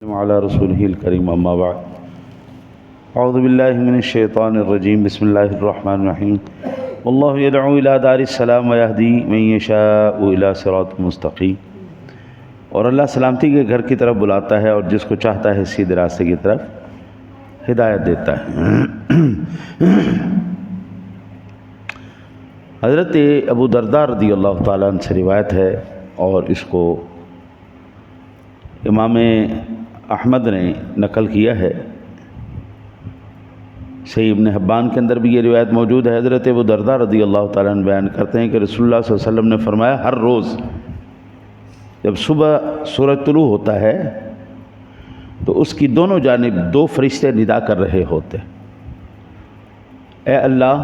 وعلى رسوله الكريم اما بعد اعوذ باللہ من الشیطان الرجیم بسم اللہ الرحمن الرحیم واللہ يدعو الى دار السلام ويهدي من يشاء الى صراط مستقیم. اور اللہ سلامتی کے گھر کی طرف بلاتا ہے اور جس کو چاہتا ہے سیدھے راستے کی طرف ہدایت دیتا ہے. حضرت ابو درداء رضی اللہ تعالیٰ عنہ سے روایت ہے اور اس کو امام احمد نے نقل کیا ہے. صحیح ابن حبان کے اندر بھی یہ روایت موجود ہے. حضرت ابو درداء رضی اللہ تعالیٰ عنہ بیان کرتے ہیں کہ رسول اللہ صلی اللہ علیہ وسلم نے فرمایا ہر روز جب صبح سورج طلوع ہوتا ہے تو اس کی دونوں جانب دو فرشتے ندا کر رہے ہوتے، اے اللہ،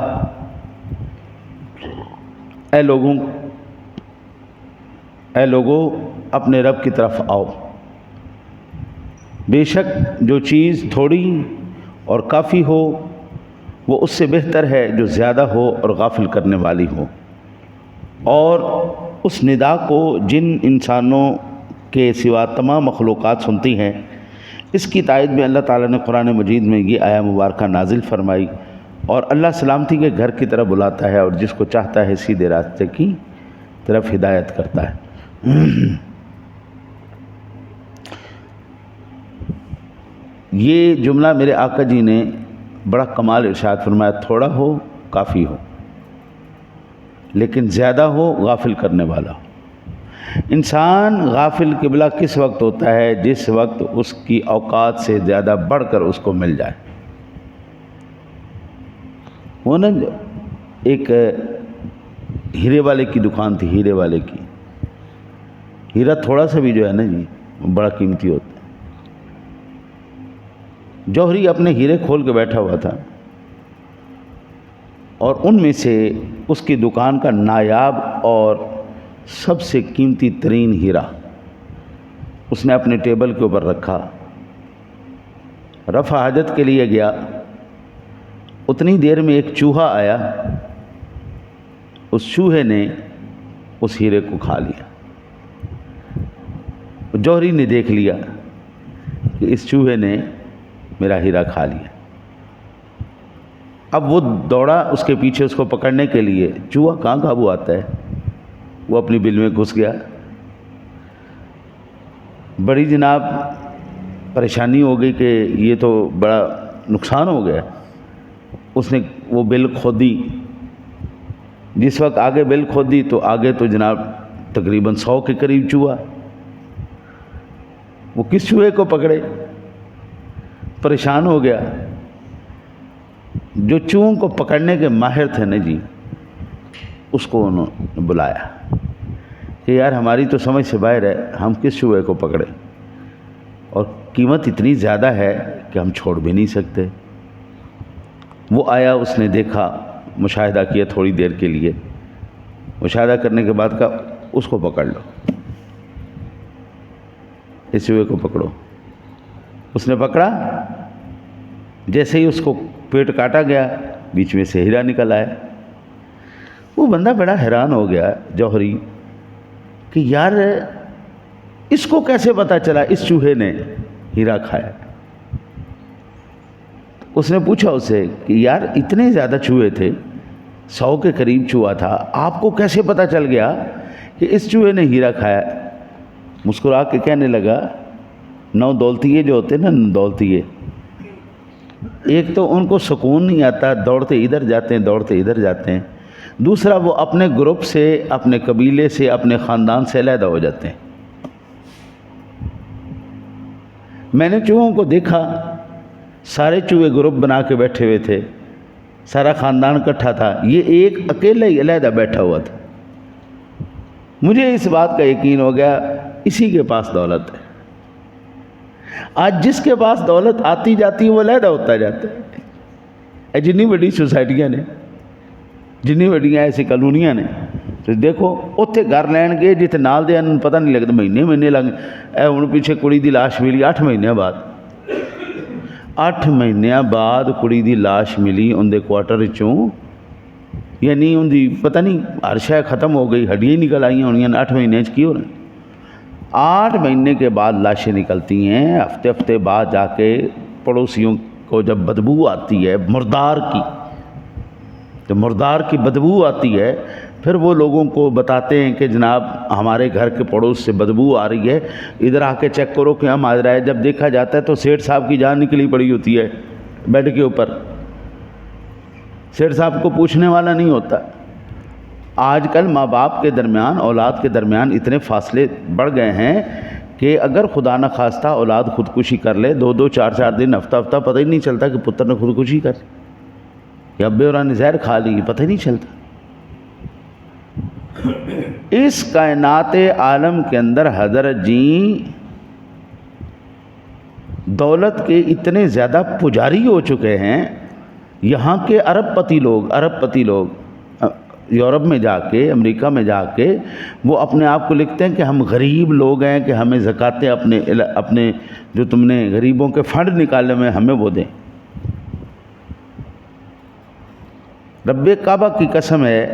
اے لوگوں اپنے رب کی طرف آؤ. بے شک جو چیز تھوڑی اور کافی ہو وہ اس سے بہتر ہے جو زیادہ ہو اور غافل کرنے والی ہو. اور اس ندا کو جن انسانوں کے سوا تمام مخلوقات سنتی ہیں، اس کی تائید میں اللہ تعالیٰ نے قرآن مجید میں یہ آیہ مبارکہ نازل فرمائی. اور اللہ سلامتی کے گھر کی طرف بلاتا ہے اور جس کو چاہتا ہے سیدھے راستے کی طرف ہدایت کرتا ہے. یہ جملہ میرے آقا جی نے بڑا کمال ارشاد فرمایا، تھوڑا ہو کافی ہو لیکن زیادہ ہو غافل کرنے والا ہو. انسان غافل قبلہ کس وقت ہوتا ہے؟ جس وقت اس کی اوقات سے زیادہ بڑھ کر اس کو مل جائے. وہ نا ایک ہیرے والے کی دکان تھی، ہیرے والے کی. ہیرا تھوڑا سا بھی جو ہے نا جی بڑا قیمتی ہوتا ہے. جوہری اپنے ہیرے کھول کے بیٹھا ہوا تھا اور ان میں سے اس کی دکان کا نایاب اور سب سے قیمتی ترین ہیرا اس نے اپنے ٹیبل کے اوپر رکھا. رفع حاجت کے لیے گیا، اتنی دیر میں ایک چوہا آیا. اس چوہے نے اس ہیرے کو کھا لیا. جوہری نے دیکھ لیا کہ اس چوہے نے میرا ہیرا کھا لیا. اب وہ دوڑا اس کے پیچھے اس کو پکڑنے کے لیے. چوہا کہاں قابو آتا ہے، وہ اپنی بل میں گھس گیا. بڑی جناب پریشانی ہو گئی کہ یہ تو بڑا نقصان ہو گیا. اس نے وہ بل کھودی. جس وقت آگے بل کھودی تو آگے تو جناب تقریباً 100 کے قریب چوہا. وہ کس چوہے کو پکڑے؟ پریشان ہو گیا. جو چوہوں کو پکڑنے کے ماہر تھے نا جی، اس کو انہوں نے بلایا کہ یار ہماری تو سمجھ سے باہر ہے، ہم کس چوہے کو پکڑے اور قیمت اتنی زیادہ ہے کہ ہم چھوڑ بھی نہیں سکتے. وہ آیا، اس نے دیکھا، مشاہدہ کیا تھوڑی دیر کے لیے. مشاہدہ کرنے کے بعد کہا اس کو پکڑ لو، اس چوہے کو پکڑو. اس نے پکڑا. جیسے ہی اس کو پیٹ کاٹا گیا، بیچ میں سے ہیرا نکل آیا. وہ بندہ بڑا حیران ہو گیا جوہری کہ یار اس کو کیسے پتہ چلا اس چوہے نے ہیرا کھایا. اس نے پوچھا اس سے کہ یار اتنے زیادہ چوہے تھے، 100 کے قریب چوہا تھا، آپ کو کیسے پتہ چل گیا کہ اس چوہے نے ہیرا کھایا؟ مسکرا کے کہنے لگا، 9 دولتیے جو ہوتے نا، 9 دولتیے، ایک تو ان کو سکون نہیں آتا، دوڑتے ادھر جاتے ہیں دوڑتے ادھر جاتے ہیں. دوسرا وہ اپنے گروپ سے، اپنے قبیلے سے، اپنے خاندان سے علیحدہ ہو جاتے ہیں. میں نے چوہوں کو دیکھا، سارے چوہے گروپ بنا کے بیٹھے ہوئے تھے، سارا خاندان اکٹھا تھا، یہ ایک اکیلا ہی علیحدہ بیٹھا ہوا تھا. مجھے اس بات کا یقین ہو گیا اسی کے پاس دولت ہے. آج جس کے پاس دولت آتی جاتی ہے وہ علیحدہ ہوتا جاتا ہے. جنی بڑی سوسائٹیاں نے، جنی بڑیاں ایسی کالونیاں نے، تو دیکھو اتنے گھر لین گئے جتنے نال دے پتہ نہیں لگتا، مہینے لگ اے ہن پیچھے کڑی دی لاش ملی 8 مہینے بعد. 8 مہینے بعد کڑی دی لاش ملی ان دے کوارٹر چوں، یعنی ان دی پتہ نہیں ہر شے ختم ہو گئی، ہڈیاں نکل آئیاں ہونیاں 8 مہینے کی ہو رہا. 8 مہینے کے بعد لاشیں نکلتی ہیں، ہفتے ہفتے بعد جا کے پڑوسیوں کو جب بدبو آتی ہے مردار کی، جب مردار کی بدبو آتی ہے، پھر وہ لوگوں کو بتاتے ہیں کہ جناب ہمارے گھر کے پڑوس سے بدبو آ رہی ہے، ادھر آ کے چیک کرو کہ ہم آ رہا ہے۔ جب دیکھا جاتا ہے تو سیٹھ صاحب کی جان نکلی پڑی ہوتی ہے بیڈ کے اوپر، سیٹھ صاحب کو پوچھنے والا نہیں ہوتا۔ آج کل ماں باپ کے درمیان، اولاد کے درمیان اتنے فاصلے بڑھ گئے ہیں کہ اگر خدا نہ خواستہ اولاد خودکشی کر لے، 2 4 دن، ہفتہ پتہ ہی نہیں چلتا کہ پتر نے خودکشی کر لی یا ابے اور نے زہر کھا لی، پتہ ہی نہیں چلتا۔ اس کائنات عالم کے اندر حضرت جی دولت کے اتنے زیادہ پجاری ہو چکے ہیں، یہاں کے ارب پتی لوگ یورپ میں جا کے، امریکہ میں جا کے وہ اپنے آپ کو لکھتے ہیں کہ ہم غریب لوگ ہیں، کہ ہمیں زکاتیں اپنے جو تم نے غریبوں کے فنڈ نکالے میں ہمیں وہ دیں۔ رب کعبہ کی قسم ہے،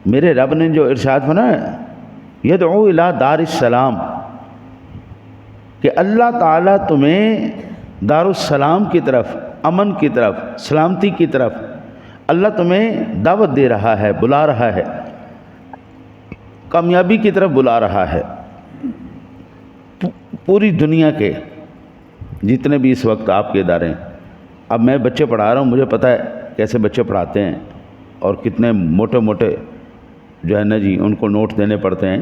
میرے رب نے جو ارشاد فرمایا یدعو الی دار السلام، کہ اللہ تعالیٰ تمہیں دار السلام کی طرف، امن کی طرف، سلامتی کی طرف اللہ تمہیں دعوت دے رہا ہے، بلا رہا ہے، کامیابی کی طرف بلا رہا ہے۔ پوری دنیا کے جتنے بھی اس وقت آپ کے ادارے ہیں، اب میں بچے پڑھا رہا ہوں، مجھے پتہ ہے کیسے بچے پڑھاتے ہیں اور کتنے موٹے موٹے جو ہے نا جی ان کو نوٹ دینے پڑتے ہیں،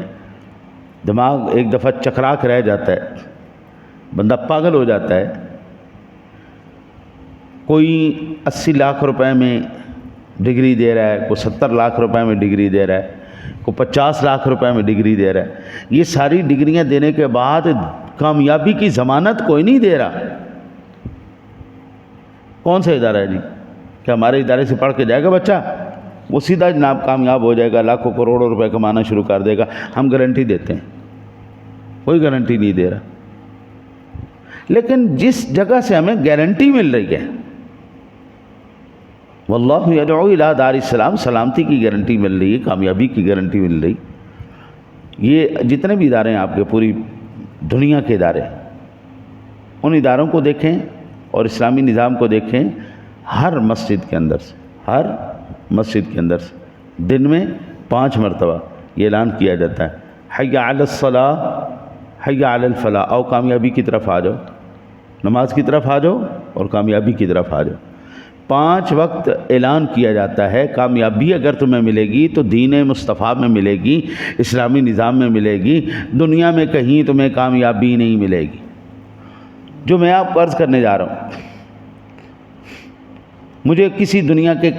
دماغ ایک دفعہ چکرا کے رہ جاتا ہے، بندہ پاگل ہو جاتا ہے۔ کوئی 80 لاکھ روپے میں ڈگری دے رہا ہے، کوئی 70 لاکھ روپے میں ڈگری دے رہا ہے، کوئی 50 لاکھ روپے میں ڈگری دے رہا ہے۔ یہ ساری ڈگریاں دینے کے بعد کامیابی کی ضمانت کوئی نہیں دے رہا۔ کون سا ادارہ ہے جی کہ ہمارے ادارے سے پڑھ کے جائے گا بچہ، وہ سیدھا جناب کامیاب ہو جائے گا، لاکھوں کروڑوں روپے کمانا شروع کر دے گا؟ ہم گارنٹی دیتے ہیں، کوئی گارنٹی نہیں دے رہا۔ لیکن جس جگہ سے ہمیں گارنٹی مل رہی ہے، واللہ یدعو الی دار السلام، سلامتی کی گارنٹی مل رہی ہے، کامیابی کی گارنٹی مل رہی۔ یہ جتنے بھی ادارے ہیں آپ کے، پوری دنیا کے ادارے، ان اداروں کو دیکھیں اور اسلامی نظام کو دیکھیں، ہر مسجد کے اندر سے دن میں 5 مرتبہ یہ اعلان کیا جاتا ہے، حی علی الصلاۃ، حی علی الفلاح، آؤ کامیابی کی طرف آ جاؤ، نماز کی طرف آ جاؤ اور کامیابی کی طرف آ جاؤ۔ 5 وقت اعلان کیا جاتا ہے، کامیابی اگر تمہیں ملے گی تو دین مصطفیٰ میں ملے گی، اسلامی نظام میں ملے گی، دنیا میں کہیں تمہیں کامیابی نہیں ملے گی۔ جو میں آپ کو عرض کرنے جا رہا ہوں، مجھے کسی دنیا کے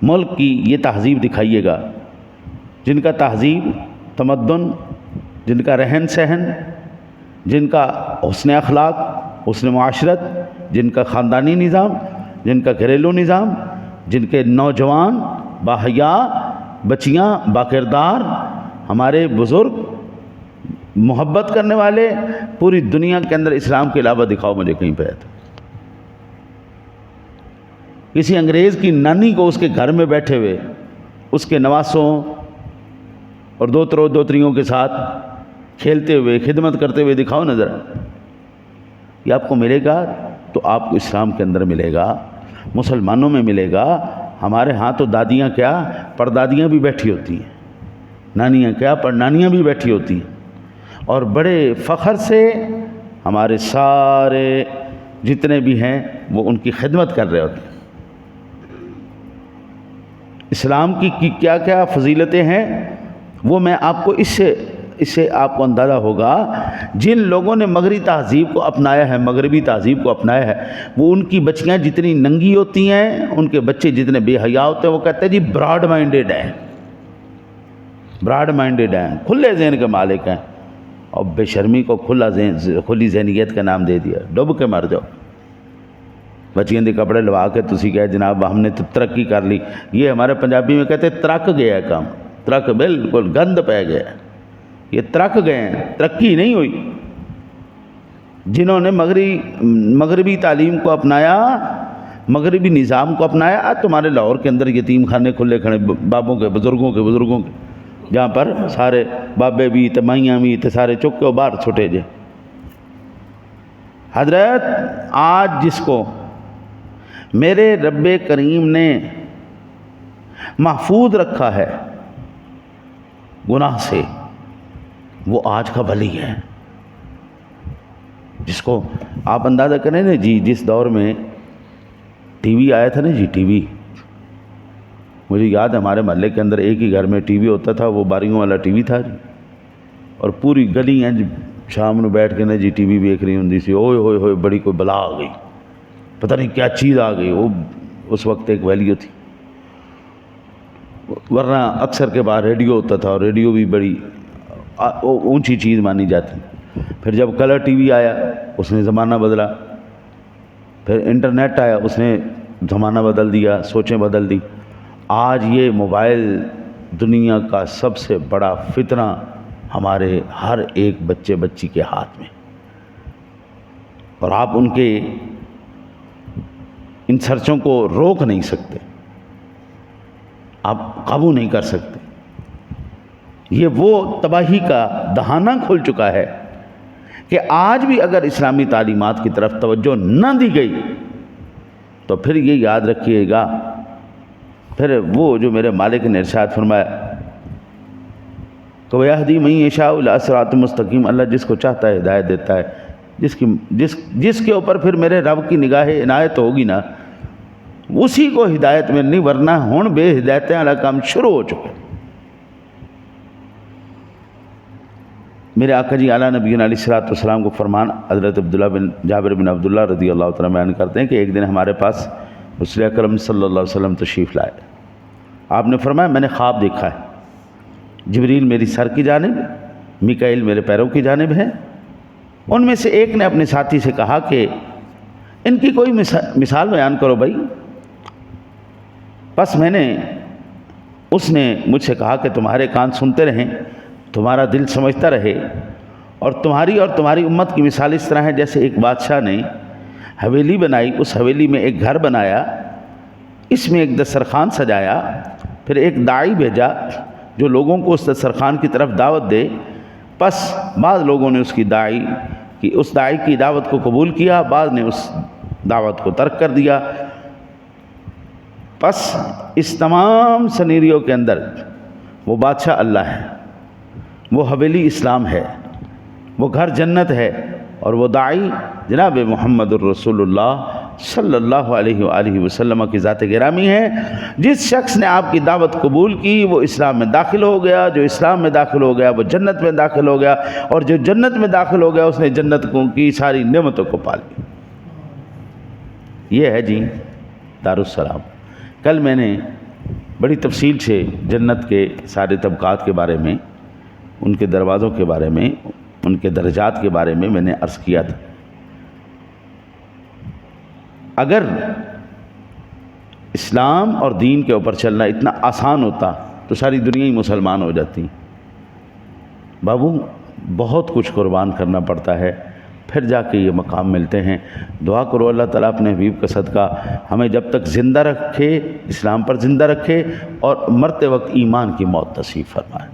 ملک کی یہ تہذیب دکھائیے گا جن کا تہذیب، تمدن، جن کا رہن سہن، جن کا حسن اخلاق، حسن معاشرت، جن کا خاندانی نظام، جن کا گھریلو نظام، جن کے نوجوان باحیا، بچیاں با کردار، ہمارے بزرگ محبت کرنے والے، پوری دنیا کے اندر اسلام کے علاوہ دکھاؤ مجھے کہیں پہ ہے تو۔ کسی انگریز کی نانی کو اس کے گھر میں بیٹھے ہوئے اس کے نواسوں اور دوتریوں کے ساتھ کھیلتے ہوئے، خدمت کرتے ہوئے دکھاؤ نظر۔ یہ آپ کو ملے گا تو آپ کو اسلام کے اندر ملے گا، مسلمانوں میں ملے گا۔ ہمارے ہاں تو دادیاں کیا، پردادیاں بھی بیٹھی ہوتی ہیں، نانیاں کیا، پڑنانیاں بھی بیٹھی ہوتی ہیں، اور بڑے فخر سے ہمارے سارے جتنے بھی ہیں وہ ان کی خدمت کر رہے ہوتے ہیں۔ اسلام کی کیا کیا فضیلتیں ہیں وہ میں آپ کو اس سے آپ کو اندازہ ہوگا۔ جن لوگوں نے مغربی تہذیب کو اپنایا ہے، وہ ان کی بچیاں جتنی ننگی ہوتی ہیں، ان کے بچے جتنے بے حیا ہوتے ہیں، وہ کہتے ہیں جی براڈ مائنڈیڈ ہیں، کھلے ذہن کے مالک ہیں، اور بے شرمی کو کھلی ذہنیت کا نام دے دیا۔ ڈب کے مر جاؤ، بچیاں دے کپڑے لوا کے تسی کہے جناب ہم نے تو ترقی کر لی۔ یہ ہمارے پنجابی میں کہتے ہیں ترک گیا ہے کام، ترک بالکل گند پہ گیا ہے، یہ ترک گئے ہیں، ترقی نہیں ہوئی۔ جنہوں نے مغربی تعلیم کو اپنایا، مغربی نظام کو اپنایا، تمہارے لاہور کے اندر یتیم خانے کھلے کھڑے، بابوں کے، بزرگوں کے، جہاں پر سارے بابے بھی تے مائیاں بھی تے سارے چک کے باہر چھٹے جے۔ حضرت آج جس کو میرے رب کریم نے محفوظ رکھا ہے گناہ سے، وہ آج کا ولی ہے، جس کو آپ اندازہ کریں نا جی، جس دور میں ٹی وی آیا تھا نا جی، ٹی وی، مجھے یاد ہے ہمارے محلے کے اندر ایک ہی گھر میں ٹی وی ہوتا تھا، وہ باریوں والا ٹی وی تھا جی، اور پوری گلی ہیں جی شام نو بیٹھ کے نا جی ٹی وی ویکھ رہی ہوں سی، اوئے ہوئے ہوئے بڑی کوئی بلا آ گئی، پتہ نہیں کیا چیز آ گئی، وہ اس وقت ایک ویلیو تھی۔ ورنہ اکثر کے بعد ریڈیو ہوتا تھا، اور ریڈیو بھی بڑی اونچی چیز مانی جاتی۔ پھر جب کلر ٹی وی آیا اس نے زمانہ بدلا، پھر انٹرنیٹ آیا اس نے زمانہ بدل دیا، سوچیں بدل دی۔ آج یہ موبائل دنیا کا سب سے بڑا فتنہ ہمارے ہر ایک بچے بچی کے ہاتھ میں، اور آپ ان کے ان سرچوں کو روک نہیں سکتے، آپ قابو نہیں کر سکتے۔ یہ وہ تباہی کا دہانہ کھل چکا ہے کہ آج بھی اگر اسلامی تعلیمات کی طرف توجہ نہ دی گئی تو پھر یہ یاد رکھیے گا، پھر وہ جو میرے مالک نے ارشاد فرمایا کہ وَيَهْدِي مَن يَشَاءُ إِلَىٰ صِرَاطٍ مُسْتَقِيمٍ، اللہ جس کو چاہتا ہے ہدایت دیتا ہے، جس کے اوپر پھر میرے رب کی نگاہ عنایت ہوگی نا، اسی کو ہدایت ملنی، ورنہ ہون بے ہدایتیں والا کام شروع ہو چکے۔ میرے آقا جی اعلیٰ نبی علیہ الصلوۃ والسلام کو فرمان حضرت عبداللہ بن جابر بن عبداللہ رضی اللہ تعالیٰ بیان کرتے ہیں کہ ایک دن ہمارے پاس رسول اکرم صلی اللہ علیہ وسلم تشریف لائے۔ آپ نے فرمایا میں نے خواب دیکھا ہے، جبریل میری سر کی جانب، میکائیل میرے پیروں کی جانب ہے۔ ان میں سے ایک نے اپنے ساتھی سے کہا کہ ان کی کوئی مثال بیان کرو بھائی۔ بس اس نے مجھ سے کہا کہ تمہارے کان سنتے رہیں، تمہارا دل سمجھتا رہے، اور تمہاری امت کی مثال اس طرح ہے جیسے ایک بادشاہ نے حویلی بنائی، اس حویلی میں ایک گھر بنایا، اس میں ایک دسترخوان سجایا، پھر ایک داعی بھیجا جو لوگوں کو اس دسترخوان کی طرف دعوت دے۔ پس بعض لوگوں نے اس داعی کی دعوت کو قبول کیا، بعض نے اس دعوت کو ترک کر دیا۔ پس اس تمام سینیریو کے اندر وہ بادشاہ اللہ ہے، وہ حویلی اسلام ہے، وہ گھر جنت ہے، اور وہ داعی جناب محمد الرسول اللہ صلی اللہ علیہ وآلہ وسلم کی ذات گرامی ہے۔ جس شخص نے آپ کی دعوت قبول کی وہ اسلام میں داخل ہو گیا، جو اسلام میں داخل ہو گیا وہ جنت میں داخل ہو گیا، اور جو جنت میں داخل ہو گیا اس نے جنت کی ساری نعمتوں کو پا لی۔ یہ ہے جی دارالسلام۔ کل میں نے بڑی تفصیل سے جنت کے سارے طبقات کے بارے میں، ان کے دروازوں کے بارے میں، ان کے درجات کے بارے میں نے عرض کیا تھا۔ اگر اسلام اور دین کے اوپر چلنا اتنا آسان ہوتا تو ساری دنیا ہی مسلمان ہو جاتی۔ بابو بہت کچھ قربان کرنا پڑتا ہے، پھر جا کے یہ مقام ملتے ہیں۔ دعا کرو اللہ تعالیٰ اپنے حبیب کا صدقہ ہمیں جب تک زندہ رکھے، اسلام پر زندہ رکھے، اور مرتے وقت ایمان کی موت نصیب فرمائے۔